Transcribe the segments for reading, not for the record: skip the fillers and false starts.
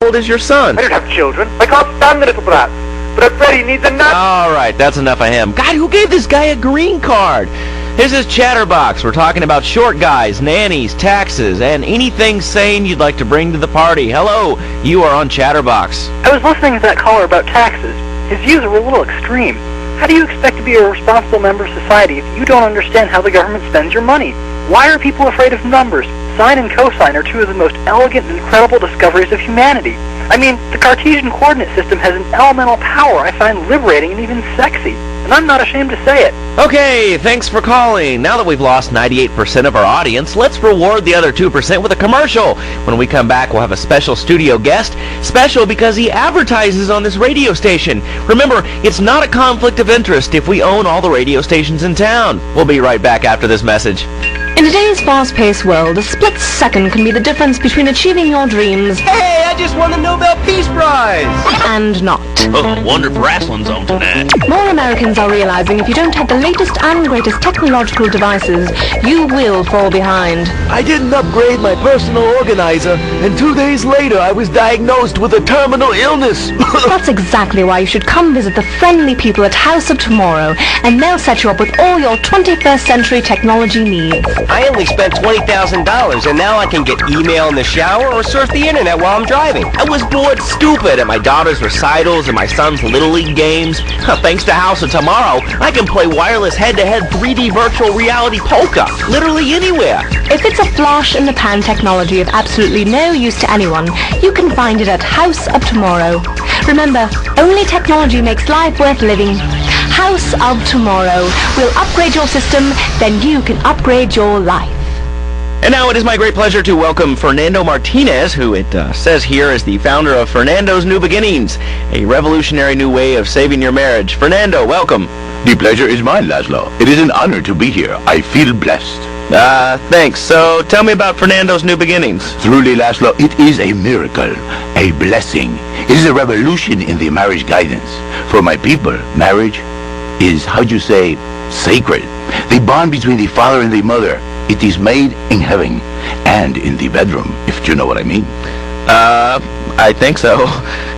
How old is your son? I don't have children. I can't stand the little brat. But Freddie needs a nut. All right, that's enough of him. God, who gave this guy a green card? This is Chatterbox. We're talking about short guys, nannies, taxes, and anything sane you'd like to bring to the party. Hello, you are on Chatterbox. I was listening to that caller about taxes. His views are a little extreme. How do you expect to be a responsible member of society if you don't understand how the government spends your money? Why are people afraid of numbers? Sine and cosine are two of the most elegant and incredible discoveries of humanity. I mean, the Cartesian coordinate system has an elemental power I find liberating and even sexy. And I'm not ashamed to say it. Okay, thanks for calling. Now that we've lost 98% of our audience, let's reward the other 2% with a commercial. When we come back, we'll have a special studio guest. Special because he advertises on this radio station. Remember, it's not a conflict of interest if we own all the radio stations in town. We'll be right back after this message. In today's fast-paced world, a split second can be the difference between achieving your dreams Hey, I just won the Nobel Peace Prize! and not. Oh, wonder if wrestling's on tonight. More Americans are realizing if you don't have the latest and greatest technological devices, you will fall behind. I didn't upgrade my personal organizer, and 2 days later I was diagnosed with a terminal illness. That's exactly why you should come visit the friendly people at House of Tomorrow, and they'll set you up with all your 21st century technology needs. I only spent $20,000, and now I can get email in the shower or surf the internet while I'm driving. I was bored stupid at my daughter's recitals and my son's Little League games. Thanks to House of Tomorrow, I can play wireless head-to-head 3D virtual reality poker, literally anywhere. If it's a flash-in-the-pan technology of absolutely no use to anyone, you can find it at House of Tomorrow. Remember, only technology makes life worth living. House of Tomorrow. We'll upgrade your system, then you can upgrade your life. And now it is my great pleasure to welcome Fernando Martinez, who it says here is the founder of Fernando's New Beginnings, a revolutionary new way of saving your marriage. Fernando, welcome. The pleasure is mine, Lazlow. It is an honor to be here. I feel blessed. Thanks. So tell me about Fernando's New Beginnings. Truly, Lazlow, it is a miracle, a blessing. It is a revolution in the marriage guidance. For my people, marriage is, how'd you say, sacred. The bond between the father and the mother. It is made in heaven and in the bedroom, if you know what I mean. I think so.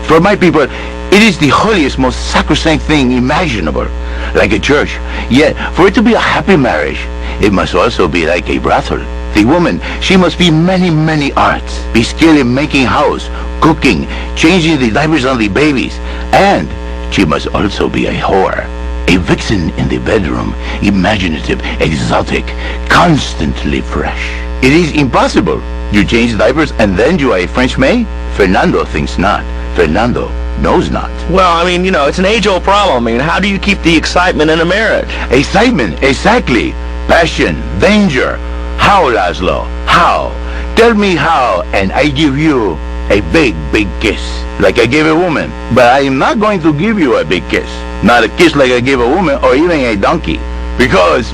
For my people, it is the holiest, most sacrosanct thing imaginable, like a church. Yet, for it to be a happy marriage, it must also be like a brothel. The woman, she must be many, many arts, be skilled in making house, cooking, changing the diapers on the babies, and she must also be a whore. A vixen in the bedroom, imaginative, exotic, constantly fresh. It is impossible. You change diapers and then you are a French maid? Fernando thinks not. Fernando knows not. Well, I mean, it's an age-old problem. I mean, how do you keep the excitement in a marriage? Excitement, exactly. Passion, danger. How, Lazlow? How? Tell me how, and I give you a big, big kiss, like I gave a woman. But I am not going to give you a big kiss. Not a kiss like I gave a woman or even a donkey. Because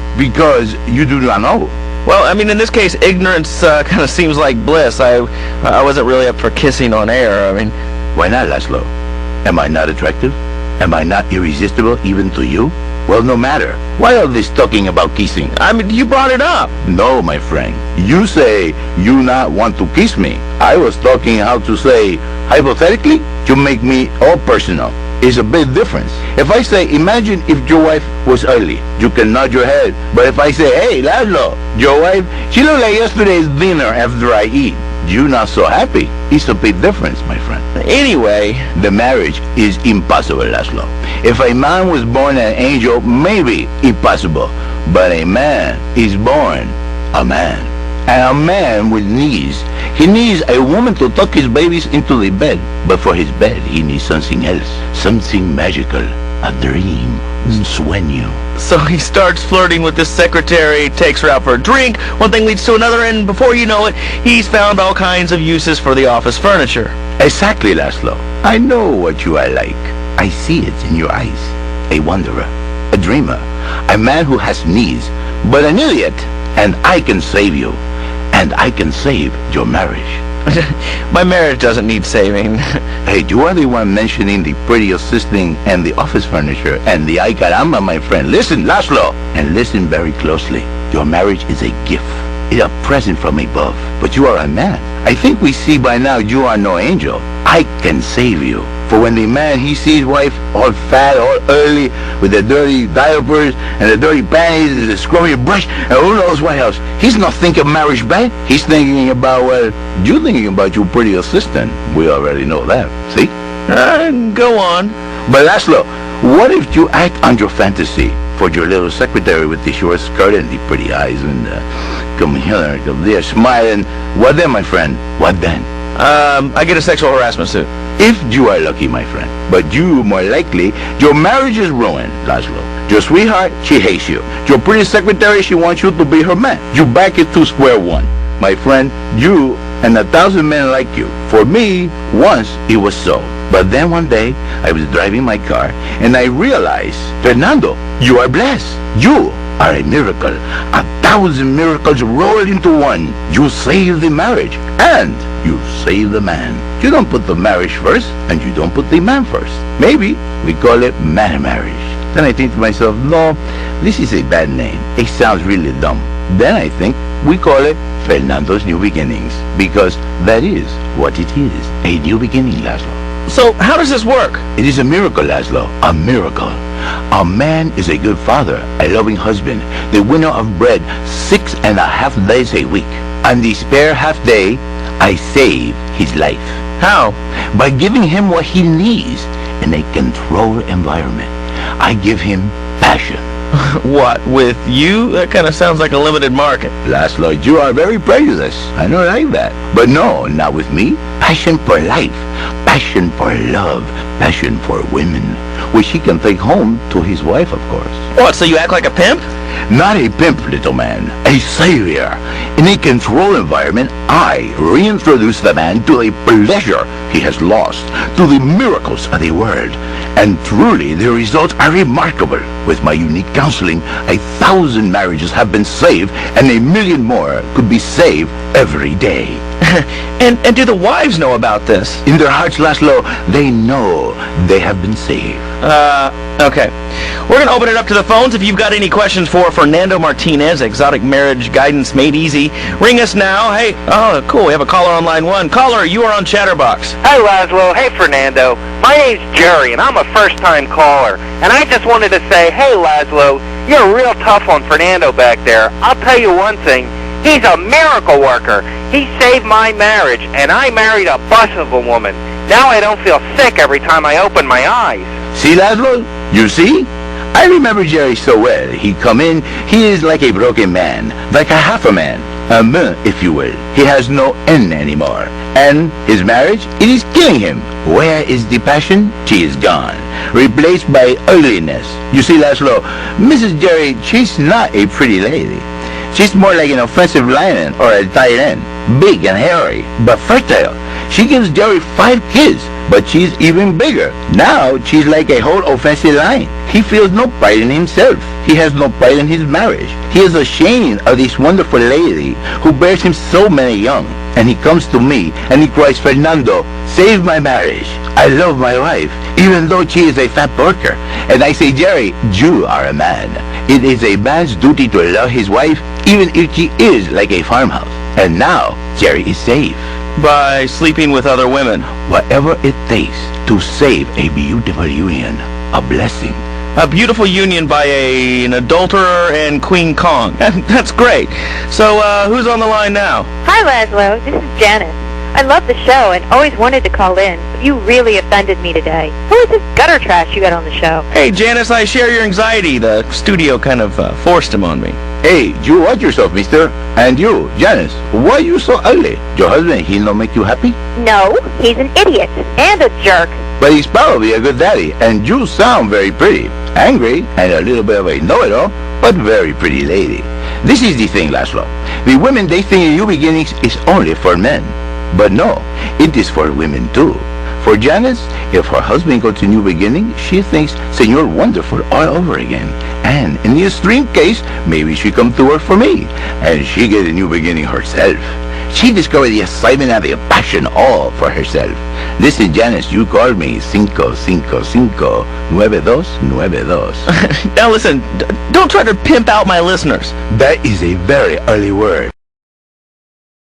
you do not know. Well, I mean, in this case, ignorance kind of seems like bliss. I wasn't really up for kissing on air. I mean, why not, Lazlow? Am I not attractive? Am I not irresistible even to you? Well, no matter. Why all this talking about kissing? I mean, you brought it up. No, my friend. You say you not want to kiss me. I was talking how to say, hypothetically, to make me all personal. It's a big difference. If I say, imagine if your wife was ugly, you can nod your head. But if I say, hey, Lazlow, your wife, she looked like yesterday's dinner after I eat. You're not so happy. It's a big difference, my friend. Anyway, the marriage is impossible, Lazlow. If a man was born an angel, maybe impossible. But a man is born a man. And a man with needs. He needs a woman to tuck his babies into the bed. But for his bed, he needs something else. Something magical. A dream. Un sueño. So he starts flirting with this secretary, takes her out for a drink, one thing leads to another, and before you know it, he's found all kinds of uses for the office furniture. Exactly, Lazlow. I know what you are like. I see it in your eyes. A wanderer. A dreamer. A man who has needs, but an idiot. And I can save you. And I can save your marriage. My marriage doesn't need saving. Hey, you are the one mentioning the pretty assisting and the office furniture and the ay caramba, my friend. Listen, Lazlow, and listen very closely. Your marriage is a gift. It's a present from above. But you are a man. I think we see by now you are no angel. I can save you. For when the man, he sees wife all fat, all early, with the dirty diapers and the dirty panties and the scrubby brush, and who knows what else. He's not thinking marriage bad. He's thinking about, well, you're thinking about your pretty assistant. We already know that. See? Go on. But Lazlow, what if you act on your fantasy for your little secretary with the short skirt and the pretty eyes and come here, come there, smiling? What then, my friend? What then? I get a sexual harassment suit. If you are lucky, my friend. But you, more likely, your marriage is ruined, Lazlow. Your sweetheart, she hates you. Your pretty secretary, she wants you to be her man. You back it to square one. My friend, you and 1,000 men like you. For me, once it was so. But then one day, I was driving my car, and I realized, Fernando, you are blessed. You are a miracle. 1,000 miracles rolled into one. You save the marriage, and you save the man. You don't put the marriage first, and you don't put the man first. Maybe we call it man marriage. Then I think to myself, no, this is a bad name. It sounds really dumb. Then I think we call it Fernando's New Beginnings, because that is what it is, a new beginning, Lazlow. So how does this work? It is a miracle, Lazlow, a miracle. A man is a good father, a loving husband, the winner of bread 6.5 days a week. On the spare half day, I save his life. How? By giving him what he needs in a controlled environment. I give him passion. What, with you? That kind of sounds like a limited market. Lazlow, you are very prejudiced. I don't like that. But no, not with me. Passion for life. Passion for love. Passion for women. Which he can take home to his wife, of course. What, so you act like a pimp? Not a pimp, little man. A savior. In a controlled environment, I reintroduce the man to the pleasure he has lost, to the miracles of the world. And truly, the results are remarkable. With my unique counseling, 1,000 marriages have been saved, and 1,000,000 more could be saved every day. And do the wives know about this? In their hearts, Lazlow, they know they have been saved. Okay. We're going to open it up to the phones. If you've got any questions for Fernando Martinez, Exotic Marriage Guidance Made Easy, ring us now. Hey, oh, cool. We have a caller on line 1. Caller, you are on Chatterbox. Hi, Lazlow. Hey, Fernando. My name's Jerry, and I'm a first-time caller. And I just wanted to say, hey, Lazlow, you're real tough on Fernando back there. I'll tell you one thing. He's a miracle worker. He saved my marriage, and I married a bus of a woman. Now I don't feel sick every time I open my eyes. See, Lazlow? You see? I remember Jerry so well. He'd come in, he is like a broken man, like a half a man, a man, if you will. He has no N anymore. And his marriage, it is killing him. Where is the passion? She is gone, replaced by ugliness. You see, Lazlow, Mrs. Jerry, she's not a pretty lady. She's more like an offensive lion or a tight end, big and hairy, but fertile. She gives Jerry 5 kids, but she's even bigger. Now, she's like a whole offensive lion. He feels no pride in himself. He has no pride in his marriage. He is ashamed of this wonderful lady who bears him so many young. And he comes to me and he cries, Fernando, save my marriage. I love my wife, even though she is a fat porker. And I say, Jerry, you are a man. It is a man's duty to love his wife, even if she is like a farmhouse. And now, Jerry is safe. By sleeping with other women. Whatever it takes to save a beautiful union, a blessing. A beautiful union by an adulterer and Queen Kong. That's great. So, who's on the line now? Hi, Lazlow. This is Janice. I love the show and always wanted to call in, but you really offended me today. Who is this gutter trash you got on the show? Hey, Janice, I share your anxiety. The studio kind of forced him on me. Hey, you watch yourself, mister. And you, Janice, why are you so ugly? Your husband, he not make you happy? No, he's an idiot and a jerk. But he's probably a good daddy, and you sound very pretty. Angry, and a little bit of a know-it-all, but very pretty lady. This is the thing, Lazlow. The women, they think New Beginnings is only for men. But no, it is for women too. For Janice, if her husband goes to New Beginning, she thinks Senor Wonderful all over again. And in the extreme case, maybe she come to work for me, and she get a new beginning herself. She discovered the excitement and the passion all for herself. Listen, Janice, you called me 555 9292. Now listen, don't try to pimp out my listeners. That is a very early word.